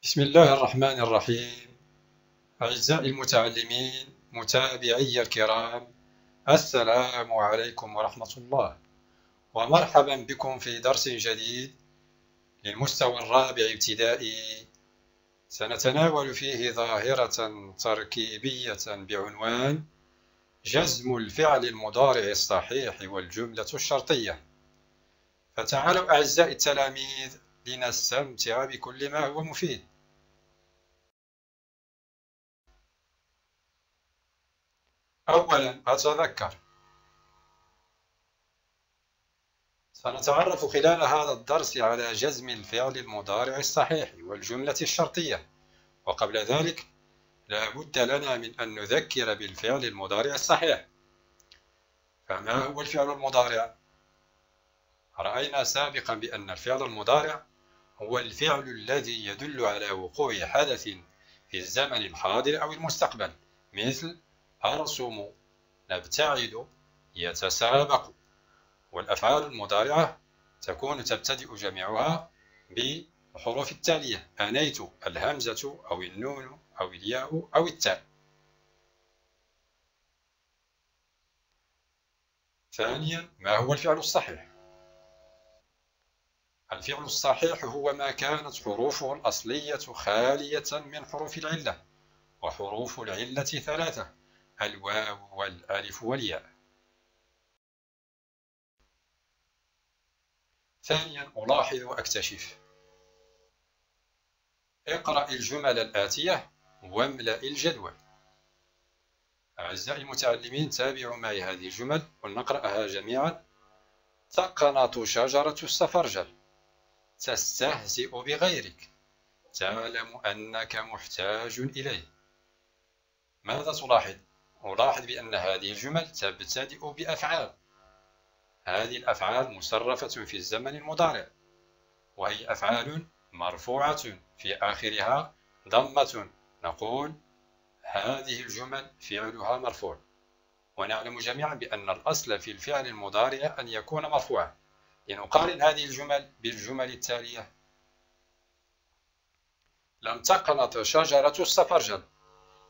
بسم الله الرحمن الرحيم. أعزائي المتعلمين متابعي الكرام، السلام عليكم ورحمة الله، ومرحبا بكم في درس جديد للمستوى الرابع ابتدائي. سنتناول فيه ظاهرة تركيبية بعنوان جزم الفعل المضارع الصحيح والجملة الشرطية. فتعالوا أعزائي التلاميذ لنستمتع بكل ما هو مفيد. أولا أتذكر، سنتعرف خلال هذا الدرس على جزم الفعل المضارع الصحيح والجملة الشرطية، وقبل ذلك لا بد لنا من أن نذكر بالفعل المضارع الصحيح. فما هو الفعل المضارع؟ رأينا سابقا بأن الفعل المضارع هو الفعل الذي يدل على وقوع حدث في الزمن الحاضر أو المستقبل، مثل أرسم، نبتعد، يتسابق. والأفعال المضارعة تكون تبتدئ جميعها بالحروف التالية: أنيت، الهمزة أو النون أو الياء أو التاء. ثانيا، ما هو الفعل الصحيح؟ الفعل الصحيح هو ما كانت حروفه الأصلية خالية من حروف العلة، وحروف العلة ثلاثة: الواو والألف والياء. ثانيا، ألاحظ وأكتشف. اقرأ الجمل الآتية واملأ الجدول. أعزائي المتعلمين، تابعوا معي هذه الجمل ولنقرأها جميعا. تقنط شجرة السفرجل، تستهزئ بغيرك، تعلم أنك محتاج إليه. ماذا تلاحظ؟ ألاحظ بأن هذه الجمل تبتدئ بأفعال. هذه الأفعال مصرفة في الزمن المضارع، وهي أفعال مرفوعة في آخرها ضمة. نقول هذه الجمل فعلها مرفوع، ونعلم جميعا بأن الأصل في الفعل المضارع أن يكون مرفوعا. لنقارن هذه الجمل بالجمل التالية: لم تقنط شجرة السفرجل،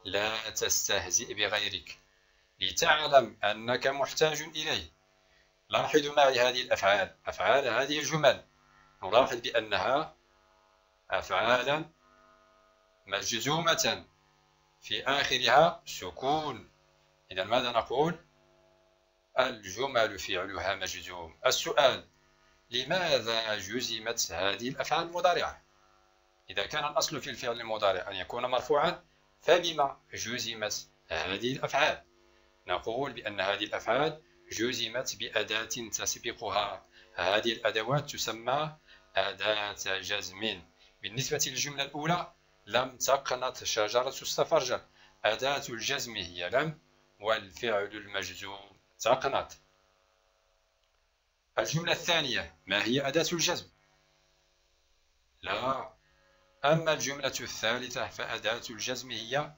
لا تستهزئ بغيرك، لتعلم أنك محتاج إليه. لاحظوا معي هذه الأفعال، أفعال هذه الجمل، نلاحظ بأنها أفعالا مجزومة في آخرها سكون. إذا ماذا نقول؟ الجمل فعلها مجزوم. السؤال: لماذا جزمت هذه الأفعال المضارعة؟ إذا كان الأصل في الفعل المضارع أن يكون مرفوعا، فبما جزمت هذه الأفعال؟ نقول بأن هذه الأفعال جزمت بأداة تسبقها. هذه الأدوات تسمى أداة جزم. بالنسبة للجملة الأولى: لم تقنط شجرة السفرجل، أداة الجزم هي لم، والفعل المجزوم تقنط. الجملة الثانية: ما هي أداة الجزم؟ لا. أما الجملة الثالثة فأداة الجزم هي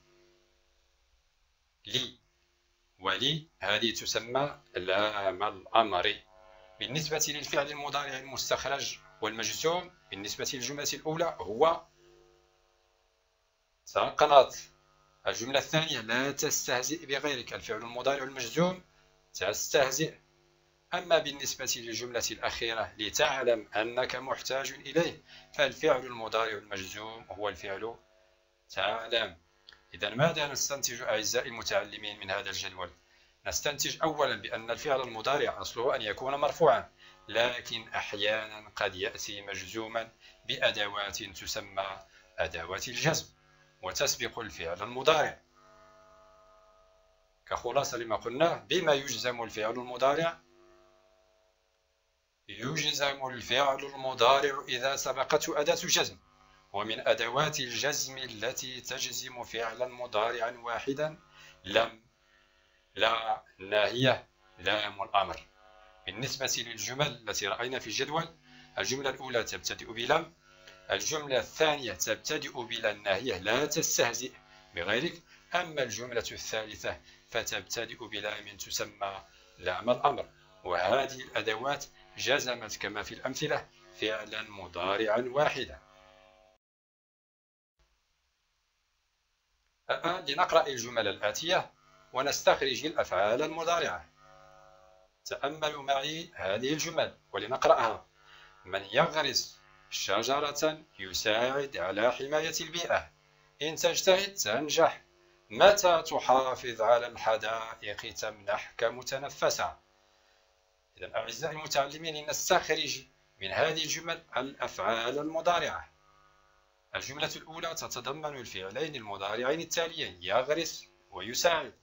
لي، ولي هذه تسمى لام الأمر. بالنسبة للفعل المضارع المستخرج والمجزوم، بالنسبة للجملة الأولى هو تقنط. الجملة الثانية: لا تستهزئ بغيرك، الفعل المضارع المجزوم تستهزئ. أما بالنسبة للجملة الأخيرة: لتعلم أنك محتاج إليه، فالفعل المضارع المجزوم هو الفعل تعلم. إذا ماذا نستنتج أعزائي المتعلمين من هذا الجدول؟ نستنتج أولا بأن الفعل المضارع أصله أن يكون مرفوعا، لكن أحيانا قد يأتي مجزوما بأدوات تسمى أدوات الجزم وتسبق الفعل المضارع. كخلاصة لما قلناه، بما يجزم الفعل المضارع؟ يجزم الفعل المضارع إذا سبقته أداة جزم، ومن أدوات الجزم التي تجزم فعلا مضارعا واحدا لم، لا، ناهية، لام الأمر. بالنسبة للجمل التي رأينا في الجدول، الجملة الأولى تبتدئ بلم، الجملة الثانية تبتدئ بلا الناهية لا تستهزئ بغيرك، أما الجملة الثالثة فتبتدئ بلام تسمى لام الأمر. وهذه الأدوات جزمت كما في الأمثلة فعلا مضارعا واحدا. الآن لنقرأ الجمل الآتية ونستخرج الأفعال المضارعة. تأملوا معي هذه الجمل ولنقرأها. من يغرس شجرة يساعد على حماية البيئة. إن تجتهد تنجح. متى تحافظ على الحدائق تمنحك متنفسا. إذا أعزائي المتعلمين لنستخرج من هذه الجمل الأفعال المضارعة. الجملة الأولى تتضمن الفعلين المضارعين التاليين يغرس ويساعد.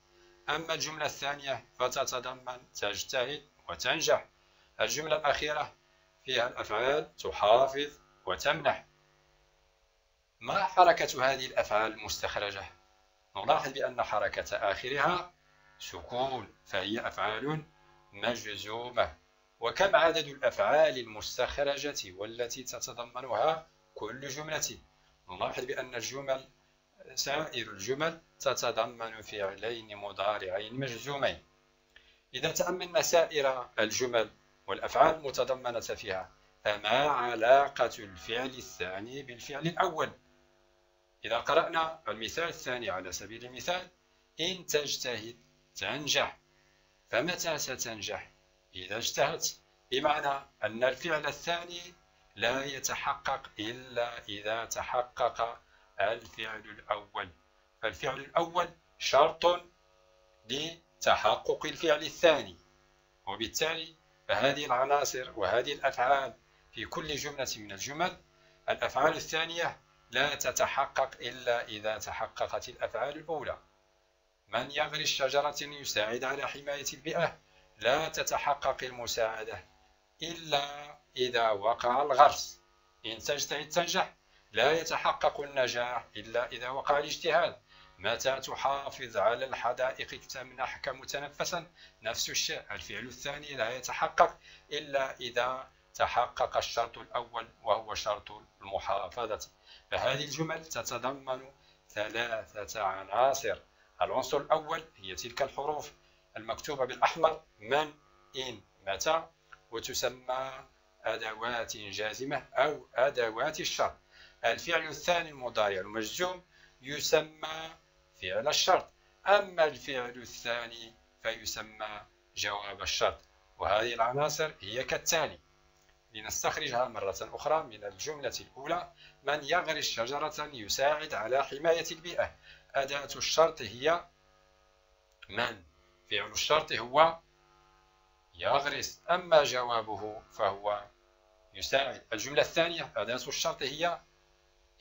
أما الجملة الثانية فتتضمن تجتهد وتنجح. الجملة الأخيرة فيها الأفعال تحافظ وتمنح. ما حركة هذه الأفعال المستخرجة؟ نلاحظ بأن حركة آخرها سكون، فهي أفعال مجزومة. وكم عدد الأفعال المستخرجة والتي تتضمنها كل جملة؟ نلاحظ بأن سائر الجمل تتضمن فعلين مضارعين مجزومين. إذا تأملنا سائر الجمل والأفعال المتضمنة فيها، فما علاقة الفعل الثاني بالفعل الأول؟ إذا قرأنا المثال الثاني على سبيل المثال، إن تجتهد تنجح. فمتى ستنجح؟ إذا اجتهدت، بمعنى أن الفعل الثاني لا يتحقق إلا إذا تحقق الفعل الأول. فالفعل الأول شرط لتحقق الفعل الثاني، وبالتالي فهذه العناصر وهذه الأفعال في كل جملة من الجمل، الأفعال الثانية لا تتحقق إلا إذا تحققت الأفعال الأولى. من يغرس شجرة يساعد على حماية البيئة، لا تتحقق المساعدة إلا إذا وقع الغرس. إن تجتهد تنجح، لا يتحقق النجاح إلا إذا وقع الاجتهاد. متى تحافظ على الحدائق تمنحك متنفسا، نفس الشيء، الفعل الثاني لا يتحقق إلا إذا تحقق الشرط الأول وهو شرط المحافظة. فهذه الجمل تتضمن ثلاثة عناصر. العنصر الأول هي تلك الحروف المكتوبة بالأحمر: من، إن، متى، وتسمى أدوات جازمة أو أدوات الشرط. الفعل الثاني المضارع المجزوم يسمى فعل الشرط، أما الفعل الثاني فيسمى جواب الشرط. وهذه العناصر هي كالتالي، لنستخرجها مرة أخرى من الجملة الأولى: من يغرس شجرة يساعد على حماية البيئة. أداة الشرط هي من، فعل الشرط هو يغرس، أما جوابه فهو يساعد. الجملة الثانية أداة الشرط هي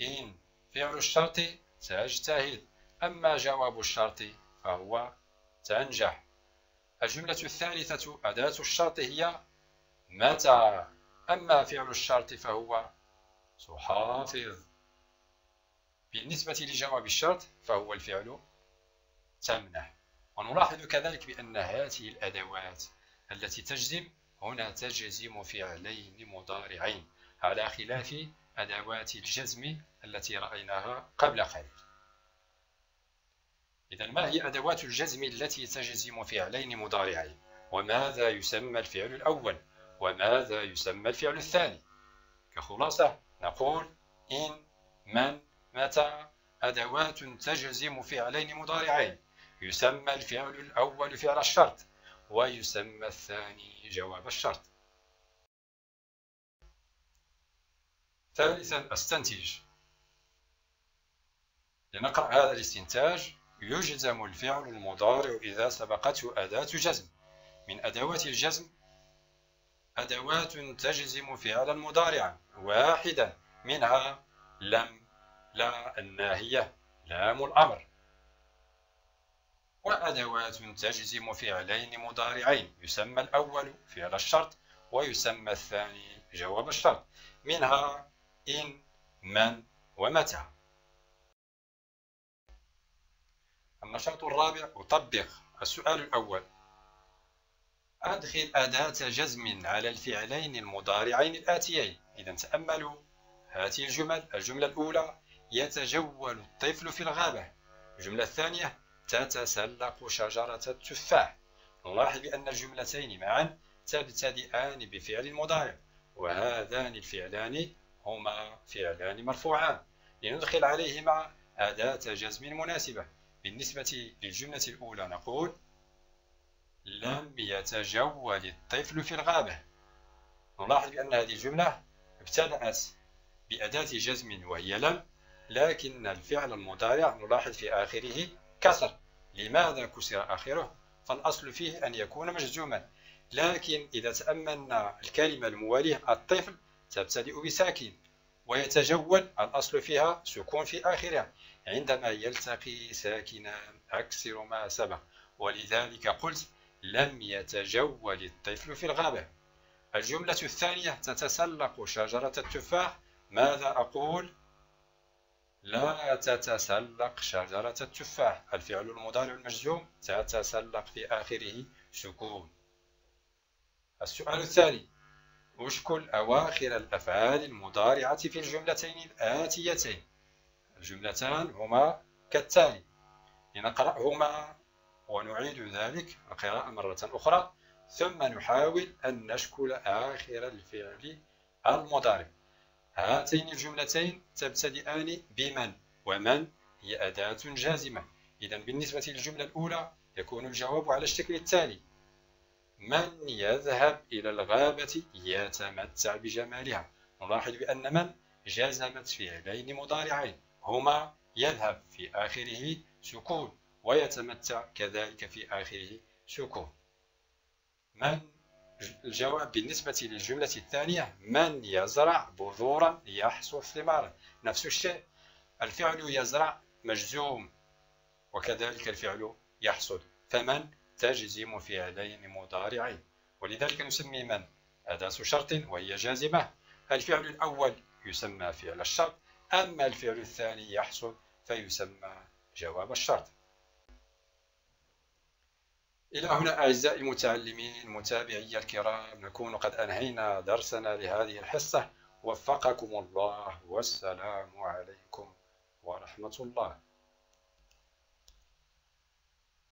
إن، فعل الشرط تجتهد، أما جواب الشرط فهو تنجح. الجملة الثالثة أداة الشرط هي متى، أما فعل الشرط فهو تحافظ. بالنسبة لجواب الشرط فهو الفعل تمنح. ونلاحظ كذلك بأن هذه الأدوات التي تجزم هنا تجزم فعلين مضارعين، على خلاف أدوات الجزم التي رأيناها قبل قليل. إذن ما هي أدوات الجزم التي تجزم فعلين مضارعين؟ وماذا يسمى الفعل الأول؟ وماذا يسمى الفعل الثاني؟ كخلاصة نقول: إن، من، متى أدوات تجزم فعلين مضارعين. يسمى الفعل الأول فعل الشرط، ويسمى الثاني جواب الشرط. ثالثا استنتج. لنقرأ هذا الاستنتاج: يجزم الفعل المضارع إذا سبقته أداة جزم. من أدوات الجزم أدوات تجزم فعلا مضارعا واحدا، منها لم، لا الناهية، لام الأمر. وأدوات تجزم فعلين مضارعين، يسمى الأول فعل الشرط ويسمى الثاني جواب الشرط، منها إن، من، ومتى. النشاط الرابع: أطبق. السؤال الأول: أدخل أداة جزم على الفعلين المضارعين الآتيين. إذا تأملوا هذه الجمل. الجملة الأولى: يتجول الطفل في الغابة. الجملة الثانية: تتسلق شجرة التفاح. نلاحظ بأن الجملتين معا تبتدئان بفعل مضارع، وهذان الفعلان هما فعلان مرفوعان. لندخل عليهما أداة جزم مناسبة. بالنسبة للجملة الأولى نقول لم يتجول الطفل في الغابة. نلاحظ بأن هذه الجملة ابتدأت بأداة جزم وهي لم، لكن الفعل المضارع نلاحظ في آخره كسر. لماذا كسر آخره؟ فالأصل فيه أن يكون مجزوما، لكن إذا تأملنا الكلمة الموالية الطفل تبتدئ بساكن، ويتجول الأصل فيها سكون في آخرها. عندما يلتقي ساكنان أكسر ما سبق، ولذلك قلت لم يتجول الطفل في الغابة. الجملة الثانية تتسلق شجرة التفاح. ماذا أقول؟ لا تتسلق شجرة التفاح. الفعل المضارع المجزوم تتسلق في آخره سكون. السؤال الثاني: اشكل أواخر الأفعال المضارعة في الجملتين الآتيتين. الجملتان هما كالتالي، لنقرأهما ونعيد ذلك القراءة مرة أخرى، ثم نحاول أن نشكل آخر الفعل المضارع. هاتين الجملتين تبتدئان بمن، ومن هي أداة جازمة. إذن بالنسبة للجملة الأولى يكون الجواب على الشكل التالي: من يذهب إلى الغابة يتمتع بجمالها. نلاحظ بأن من جازمت فعلين مضارعين هما يذهب في آخره سكون، ويتمتع كذلك في آخره سكون. من الجواب بالنسبة للجملة الثانية: من يزرع بذورا يحصد ثمارا. نفس الشيء، الفعل يزرع مجزوم، وكذلك الفعل يحصد، فمن تجزم فعلين مضارعين، ولذلك نسمي من أداة شرط وهي جازمة. الفعل الأول يسمى فعل الشرط، أما الفعل الثاني يحصد فيسمى جواب الشرط. إلى هنا أعزائي المتعلمين متابعي الكرام نكون قد أنهينا درسنا لهذه الحصة. وفقكم الله، والسلام عليكم ورحمة الله.